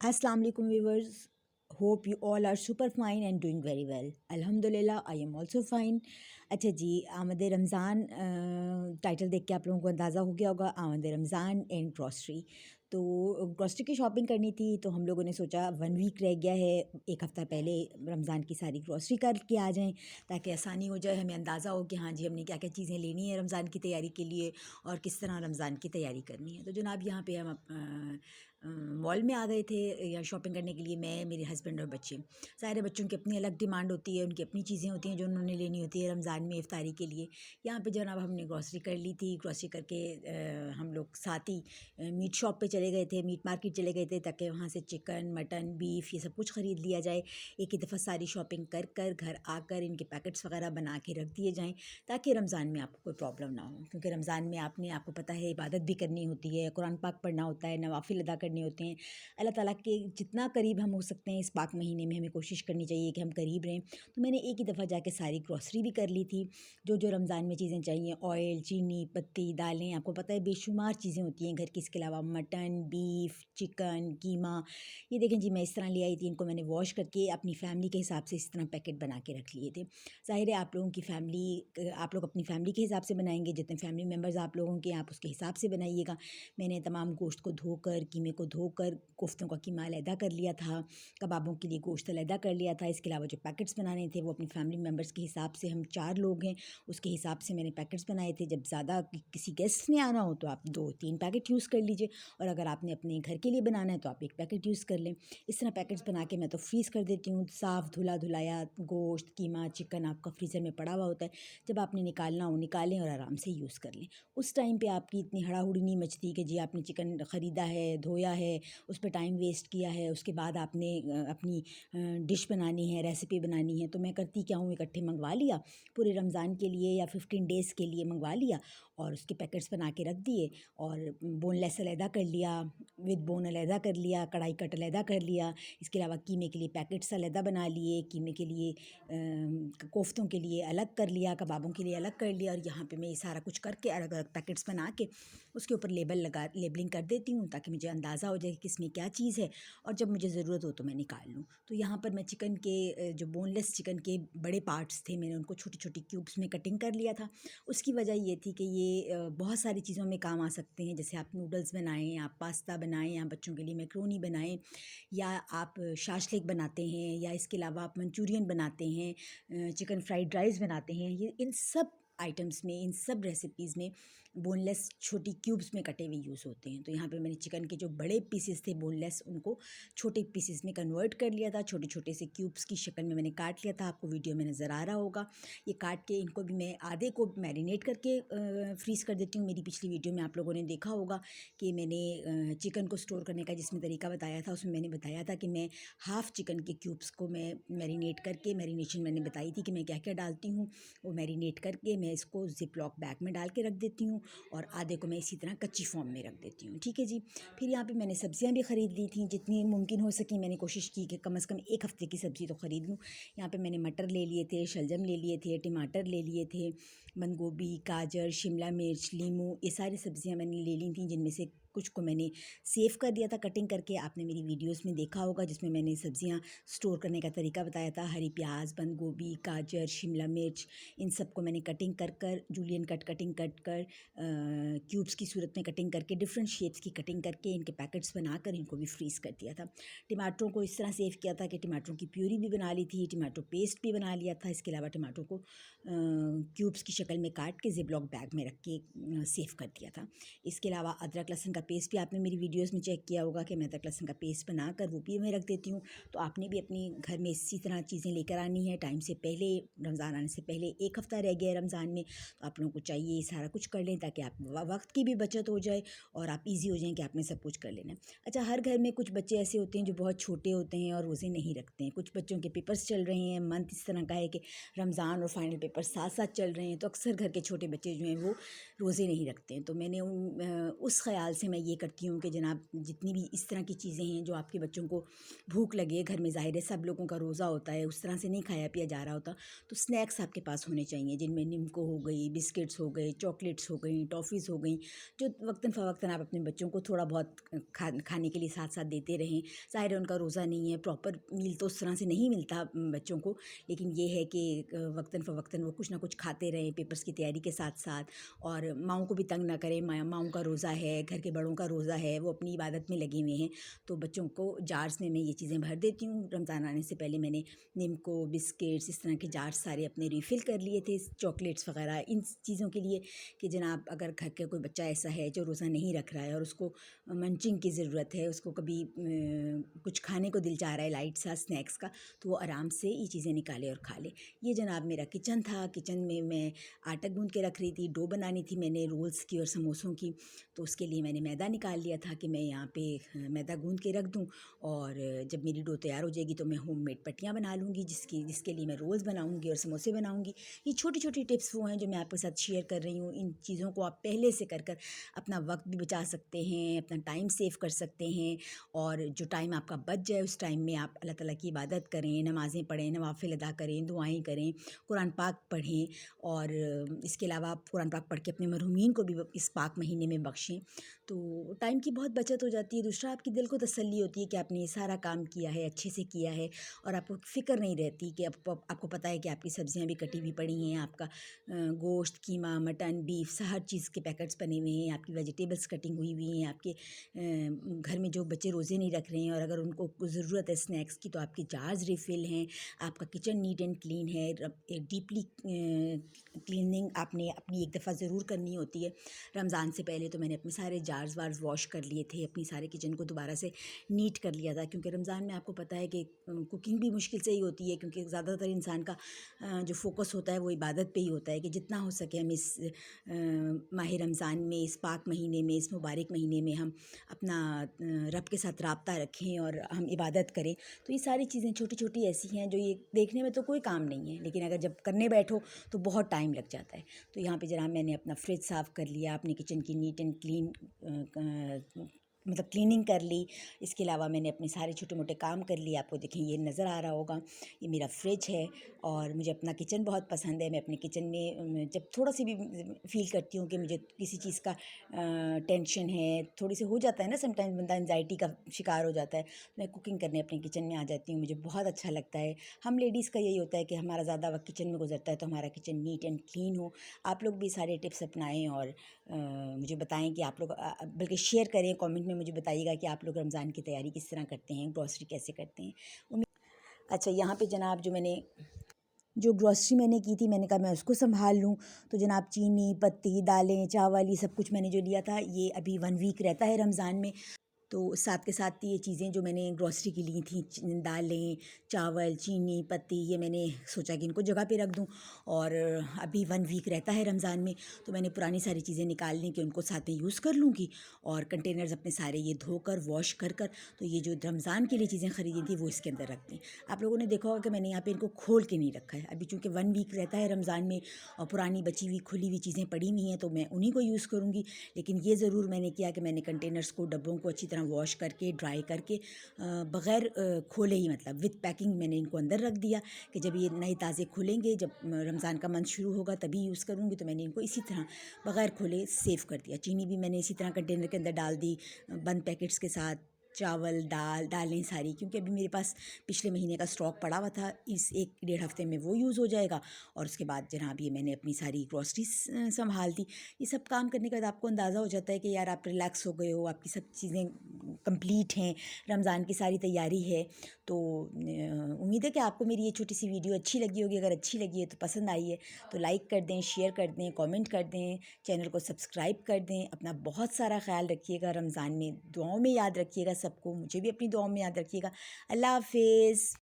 Assalamu alaikum viewers. Hope you all are super fine and doing very well. Alhamdulillah, I am also fine. अच्छा जी, आमद Ramzan title देख के आप लोगों को अंदाज़ा हो गया होगा। आमद रमज़ान एंड ग्रॉसरी। तो ग्रॉसरी की शॉपिंग करनी थी, तो हम लोगों ने सोचा 1 वीक रह गया है, एक हफ़्ता पहले रमज़ान की सारी ग्रॉसरी करके आ जाएं, ताकि आसानी हो जाए, हमें अंदाज़ा हो कि हाँ जी हमने क्या क्या चीज़ें लेनी है रमज़ान की तैयारी के लिए और किस तरह रमज़ान की तैयारी करनी है। तो जनाब यहाँ पे हम मॉल में आ गए थे या शॉपिंग करने के लिए, मैं, मेरे हस्बैंड और बच्चे। सारे बच्चों की अपनी अलग डिमांड होती है, उनकी अपनी चीज़ें होती हैं जो उन्होंने लेनी होती है रमज़ान में इफ्तारी के लिए। यहाँ पे जनाब हमने ग्रॉसरी कर ली थी। ग्रॉसरी करके हम लोग साथ ही मीट शॉप पे चले गए थे, मीट मार्केट चले गए थे, ताकि वहाँ से चिकन, मटन, बीफ ये सब कुछ ख़रीद लिया जाए। एक ही दफ़ा सारी शॉपिंग कर कर घर आकर इनके पैकेट्स वगैरह बना के रख दिए जाएँ, ताकि रमज़ान में आपको कोई प्रॉब्लम ना हो। क्योंकि रमज़ान में आपको पता है इबादत भी करनी होती है, कुरान पाक पढ़ना होता है, नवाफिल अदा करने होते हैं। अल्लाह ताला के जितना करीब हम हो सकते हैं इस पाक महीने में, हमें कोशिश करनी चाहिए कि हम करीब रहें। तो मैंने एक ही दफ़ा जाके सारी ग्रॉसरी भी कर ली थी, जो जो रमज़ान में चीज़ें चाहिए, ऑयल, चीनी, पत्ती, दालें, आपको पता है बेशुमार चीज़ें होती हैं घर की। इसके अलावा मटन, बीफ, चिकन, कीमा। ये देखें जी, मैं इस तरह ले आई थी, इनको मैंने वॉश करके अपनी फ़ैमिली के हिसाब से इस तरह पैकेट बना के रख लिए थे। ज़ाहिर है आप लोगों की फ़ैमिली, आप लोग अपनी फ़ैमिली के हिसाब से बनाएंगे, जितने फैमिली मेम्बर्स आप लोगों के, आप उसके हिसाब से बनाइएगा। मैंने तमाम गोश्त को धोकर, कीमे को धोकर, कोफ्तों का कीमा अलहदा कर लिया था, कबाबों के लिए गोश्त अलहदा कर लिया था। इसके अलावा जो पैकेट्स बनाने थे वो अपनी फैमिली मेम्बर्स के हिसाब से, हम 4 लोग हैं उसके हिसाब से मैंने पैकेट्स बनाए थे। जब ज़्यादा किसी गेस्ट ने आना हो तो आप 2-3 पैकेट यूज़ कर लीजिए, और अगर आपने अपने घर के लिए बनाना है तो आप 1 पैकेट यूज़ कर लें। इस तरह पैकेट्स बना के मैं तो फ्रीज़ कर देती हूँ। साफ़ धुला धुलाया गोश्त, कीमा, चिकन आपका फ्रीज़र में पड़ा हुआ होता है, जब आपने निकालना हो निकालें और आराम से यूज़ कर लें। उस टाइम पे आपकी इतनी हड़ाहुड़ी नहीं मचती कि जी आपने चिकन ख़रीदा है, धोया है, उस पर टाइम वेस्ट किया है, उसके बाद आपने अपनी डिश बनानी है, रेसिपी बनानी है। तो मैं करती क्या हूँ, इकट्ठे मंगवा लिया पूरे रमज़ान के लिए या 15 डेज़ के लिए मंगवा लिया, और उसके पैकेट्स बना के रख दिए, और बोनलेस अलहदा कर लिया, विद बोन अलहदा कर लिया, कढ़ाई कट अलहदा कर लिया। इसके अलावा कीमे के लिए पैकेट्स अलहदा बना लिए, कीमे के लिए कोफ्तों के लिए अलग कर लिया, कबाबों के लिए अलग कर लिया, और यहाँ पे मैं ये सारा कुछ करके अलग अलग पैकेट्स बना के उसके ऊपर लेबलिंग कर देती हूँ, ताकि मुझे अंदाज़ा हो जाए कि किसमें क्या चीज़ है, और जब मुझे ज़रूरत हो तो मैं निकाल लूँ। तो यहाँ पर मैं चिकन के जो बोनलेस चिकन के बड़े पार्ट्स थे, मैंने उनको छोटी छोटी क्यूब्स में कटिंग कर लिया था। उसकी वजह ये थी कि ये बहुत सारी चीज़ों में काम आ सकते हैं, जैसे आप नूडल्स बनाएँ, आप पास्ता बनाएँ, या बच्चों के लिए मैक्रोनी बनाएँ, या आप शाशलिक बनाते हैं, या इसके अलावा आप मंचूरियन बनाते हैं, चिकन फ्राइड राइस बनाते हैं। ये इन सब आइटम्स में, इन सब रेसिपीज़ में बोनलेस छोटी क्यूब्स में कटे हुए यूज़ होते हैं। तो यहाँ पे मैंने चिकन के जो बड़े पीसेस थे बोनलेस, उनको छोटे पीसेस में कन्वर्ट कर लिया था, छोटे छोटे से क्यूब्स की शक्ल में मैंने काट लिया था। आपको वीडियो में नज़र आ रहा होगा। ये काट के इनको भी मैं आधे को मैरिनेट करके फ्रीज़ कर देती हूँ। मेरी पिछली वीडियो में आप लोगों ने देखा होगा कि मैंने चिकन को स्टोर करने का जिसमें तरीका बताया था, उसमें मैंने बताया था कि मैं हाफ़ चिकन के क्यूब्स को मैं मैरिनेट करके, मैरिनेशन मैंने बताई थी कि मैं क्या क्या डालती हूँ, वो मैरिनेट करके मैं इसको ज़िप लॉक बैग में डाल के रख देती हूँ, और आधे को मैं इसी तरह कच्ची फॉर्म में रख देती हूँ। ठीक है जी। फिर यहाँ पे मैंने सब्जियाँ भी ख़रीद ली थी, जितनी मुमकिन हो सकी मैंने कोशिश की कि कम से कम 1 हफ़्ते की सब्ज़ी तो ख़रीद लूँ। यहाँ पे मैंने मटर ले लिए थे, शलजम ले लिए थे, टमाटर ले लिए थे, बंद गोभी, गाजर, शिमला मिर्च, लीमू, ये सारी सब्ज़ियाँ मैंने ले ली थी, जिनमें से कुछ को मैंने सेव कर दिया था कटिंग करके। आपने मेरी वीडियोस में देखा होगा जिसमें मैंने सब्ज़ियाँ स्टोर करने का तरीका बताया था। हरी प्याज, बंद गोभी, गाजर, शिमला मिर्च, इन सब को मैंने कटिंग कर कर, जूलियन कटिंग कट कर, क्यूब्स की सूरत में कटिंग करके, डिफरेंट शेप्स की कटिंग करके, इनके पैकेट्स बनाकर इनको भी फ्रीज़ कर दिया था। टमाटरों को इस तरह सेव किया था कि टमाटरों की प्यूरी भी बना ली थी, टमाटो पेस्ट भी बना लिया था। इसके अलावा टमाटों को क्यूब्स की शक्ल में काट के ज़िप लॉक बैग में रख के सेव कर दिया था। इसके अलावा अदरक लहसुन का पेस्ट भी आपने मेरी वीडियोस में चेक किया होगा कि मैं अदरक लहसुन का पेस्ट बनाकर वो भी मैं रख देती हूँ। तो आपने भी अपनी घर में इसी तरह चीज़ें लेकर आनी है टाइम से पहले, रमज़ान आने से पहले 1 हफ़्ता रह गया है रमज़ान में, तो आप लोगों को चाहिए सारा कुछ कर लें, ताकि आप वक्त की भी बचत हो जाए और आप ईजी हो जाएँ कि आपने सब कुछ कर लेना है। अच्छा, हर घर में कुछ बच्चे ऐसे होते हैं जो बहुत छोटे होते हैं और रोज़े नहीं रखते हैं। कुछ बच्चों के पेपर्स चल रहे हैं, मंथ इस तरह का है कि रमज़ान और फाइनल पेपर साथ साथ चल रहे हैं, तो अक्सर घर के छोटे बच्चे जो हैं वो रोज़े नहीं रखते हैं। तो मैंने उस ख़्याल से मैं ये करती हूँ कि जनाब जितनी भी इस तरह की चीज़ें हैं जो आपके बच्चों को भूख लगे, घर में ज़ाहिर है सब लोगों का रोज़ा होता है, उस तरह से नहीं खाया पिया जा रहा होता, तो स्नैक्स आपके पास होने चाहिए जिनमें निम्को हो गई, बिस्किट्स हो गए, चॉकलेट्स हो गई, टॉफ़ीज़ हो गई, जो वक्तन फ़वक्तन आप अपने बच्चों को थोड़ा बहुत खाने के लिए साथ साथ देते रहें। ज़ाहिर है उनका रोज़ा नहीं है, प्रॉपर मील तो उस तरह से नहीं मिलता बच्चों को, लेकिन ये है कि वक्तन फ़वक्तन वो कुछ ना कुछ खाते रहें पेपर्स की तैयारी के साथ साथ, और माँओं को भी तंग ना करें। माँओं का रोज़ा है, घर के बड़ों का रोज़ा है, वो अपनी इबादत में लगे हुए हैं, तो बच्चों को जार्स में मैं ये चीज़ें भर देती हूँ। रमज़ान आने से पहले मैंने निम्को, बिस्किट्स, इस तरह के जार्स सारे अपने रिफ़िल कर लिए थे, चॉकलेट्स वग़ैरह इन चीज़ों के लिए कि जनाब अगर घर का कोई बच्चा ऐसा है जो रोज़ा नहीं रख रहा है और उसको मंचिंग की ज़रूरत है, उसको कभी कुछ खाने को दिल चाह रहा है लाइट सा स्नैक्स का, तो वो आराम से ये चीज़ें निकाले और खा ले। ये जनाब मेरा किचन था। किचन में मैं आटा गूँध के रख रही थी, डो बनानी थी मैंने रोल्स की और समोसों की, तो उसके लिए मैंने मैदा निकाल लिया था कि मैं यहाँ पे मैदा गूँध के रख दूँ, और जब मेरी डो तैयार हो जाएगी तो मैं होममेड पट्टियाँ बना लूँगी जिसके लिए मैं रोल्स बनाऊँगी और समोसे बनाऊँगी। ये छोटी-छोटी टिप्स वो हैं जो मैं आपके साथ शेयर कर रही हूँ। इन चीज़ों को आप पहले से कर अपना वक़्त भी बचा सकते हैं, अपना टाइम सेव कर सकते हैं, और जो टाइम आपका बच जाए उस टाइम में आप अल्लाह ताला की इबादत करें, नमाज़ें पढ़ें, नवाफ़िल अदा करें, दुआएँ करें, कुरान पाक पढ़ें, और इसके अलावा आप कुरान पाक पढ़ के अपने मरहूमीन को भी इस पाक महीने में बख्शें, तो टाइम की बहुत बचत हो जाती है। दूसरा, आपकी दिल को तसल्ली होती है कि आपने ये सारा काम किया है, अच्छे से किया है, और आपको फ़िक्र नहीं रहती कि आपको पता है कि आपकी सब्ज़ियाँ भी कटी हुई पड़ी हैं, आपका गोश्त, कीमा, मटन, बीफ हर चीज़ के पैकेट्स बने हुए हैं, आपकी वेजिटेबल्स कटिंग हुई हुई हैं, आपके घर में जो बच्चे रोज़े नहीं रख रहे हैं और अगर उनको ज़रूरत है स्नैक्स की, तो आपके जार्स रिफ़िल हैं, आपका किचन नीट एंड क्लीन है। डीपली क्लीनिंग आपने अपनी एक दफ़ा ज़रूर करनी होती है। रमज़ान से पहले तो मैंने अपने सारे जार्स वार्स वॉश कर लिए थे, अपनी सारे किचन को दोबारा से नीट कर लिया था, क्योंकि रमज़ान में आपको पता है कि कुकिंग भी मुश्किल से ही होती है, क्योंकि ज़्यादातर इंसान का जो फ़ोकस होता है वो इबादत पे ही होता है कि जितना हो सके हम इस माह रमज़ान में, इस पाक महीने में, इस मुबारक महीने में हम अपना रब के साथ राब्ता रखें और हम इबादत करें। तो ये सारी चीज़ें छोटी-छोटी ऐसी हैं जो ये देखने में तो कोई काम नहीं है, लेकिन अगर जब करने बैठो तो बहुत टाइम लग जाता है। तो यहाँ पे जनाब मैंने अपना फ्रिज साफ़ कर लिया, अपनी किचन की नीट एंड क्लीन मतलब क्लीनिंग कर ली। इसके अलावा मैंने अपने सारे छोटे-मोटे काम कर लिए। आपको देखें ये नज़र आ रहा होगा, ये मेरा फ्रिज है, और मुझे अपना किचन बहुत पसंद है। मैं अपने किचन में जब थोड़ा-सी भी फ़ील करती हूँ कि मुझे किसी चीज़ का टेंशन है, थोड़ी सी हो जाता है ना, समटाइम्स बंदा एंग्ज़ायटी का शिकार हो जाता है, मैं कुकिंग करने अपने किचन में आ जाती हूँ, मुझे बहुत अच्छा लगता है। हम लेडीज़ का यही होता है कि हमारा ज़्यादा वक़्त किचन में गुज़रता है, तो हमारा किचन नीट एंड क्लीन हो। आप लोग भी सारे टिप्स अपनाएँ और मुझे बताएँ कि आप लोग बल्कि शेयर करें, कमेंट में मुझे बताइएगा कि आप लोग रमज़ान की तैयारी किस तरह करते हैं, ग्रॉसरी कैसे करते हैं। अच्छा, यहाँ पे जनाब जो ग्रॉसरी मैंने की थी, मैंने कहा मैं उसको सँभाल लूँ, तो जनाब चीनी, पत्ती, दालें, चावल, ये सब कुछ मैंने जो लिया था, ये अभी 1 वीक रहता है रमज़ान में। तो साथ के साथ ये चीज़ें जो मैंने ग्रॉसरी की ली थी, दालें, चावल, चीनी, पत्ती, ये मैंने सोचा कि इनको जगह पे रख दूँ, और अभी 1 वीक रहता है रमज़ान में, तो मैंने पुरानी सारी चीज़ें निकाल ली कि उनको साथ में यूज़ कर लूँगी, और कंटेनर्स अपने सारे ये धोकर वॉश कर तो ये जो रमज़ान के लिए चीज़ें ख़रीदी थी वो इसके अंदर रख दी। आप लोगों ने देखा होगा कि मैंने यहाँ पे इनको खोल के नहीं रखा है अभी, चूँकि 1 वीक रहता है रमज़ान में और पुरानी बची हुई खुली हुई चीज़ें पड़ी हुई हैं, तो मैं उन्हीं को यूज़ करूँगी। लेकिन ये ज़रूर मैंने किया कि मैंने कंटेनर्स को, डब्बों को अच्छी तरह वॉश करके, ड्राई करके, बग़ैर खोले ही, मतलब विद पैकिंग मैंने इनको अंदर रख दिया कि जब ये नए ताज़े खुलेंगे, जब रमज़ान का मंथ शुरू होगा तभी यूज़ करूँगी, तो मैंने इनको इसी तरह बग़ैर खोले सेव कर दिया। चीनी भी मैंने इसी तरह कंटेनर के अंदर डाल दी, बंद पैकेट्स के साथ। चावल, दालें सारी, क्योंकि अभी मेरे पास पिछले महीने का स्टॉक पड़ा हुआ था, इस 1 डेढ़ हफ़्ते में वो यूज़ हो जाएगा, और उसके बाद जनाब ये मैंने अपनी सारी ग्रॉसरीज़ सँभाल दी। ये सब काम करने के बाद आपको अंदाज़ा हो जाता है कि यार आप रिलैक्स हो गए हो, आपकी सब चीज़ें कंप्लीट हैं, रमज़ान की सारी तैयारी है। तो उम्मीद है कि आपको मेरी ये छोटी-सी वीडियो अच्छी लगी होगी। अगर अच्छी लगी है तो पसंद आई है तो लाइक कर दें, शेयर कर दें, कमेंट कर दें, चैनल को सब्सक्राइब कर दें। अपना बहुत सारा ख़्याल रखिएगा, रमज़ान में दुआओं में याद रखिएगा सबको, मुझे भी अपनी दुआओं में याद रखिएगा। अल्लाह हाफ़िज़।